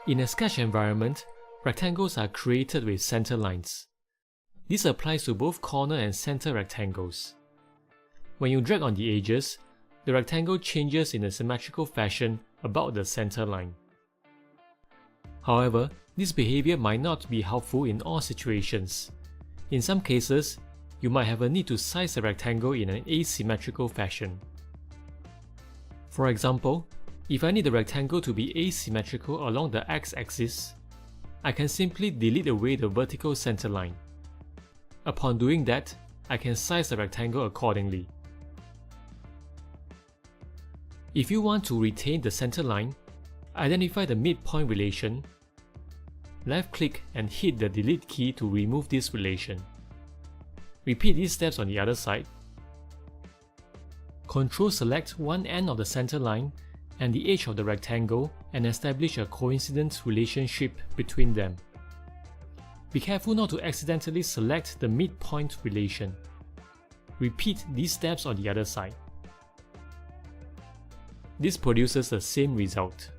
In a sketch environment, rectangles are created with center lines. This applies to both corner and center rectangles. When you drag on the edges, the rectangle changes in a symmetrical fashion about the center line. However, this behavior might not be helpful in all situations. In some cases, you might have a need to size the rectangle in an asymmetrical fashion. For example, if I need the rectangle to be asymmetrical along the x-axis, I can simply delete away the vertical center line. Upon doing that, I can size the rectangle accordingly. If you want to retain the center line, identify the midpoint relation, left-click and hit the delete key to remove this relation. Repeat these steps on the other side. Ctrl-select one end of the center line and the edge of the rectangle and establish a coincident relationship between them. Be careful not to accidentally select the midpoint relation. Repeat these steps on the other side. This produces the same result.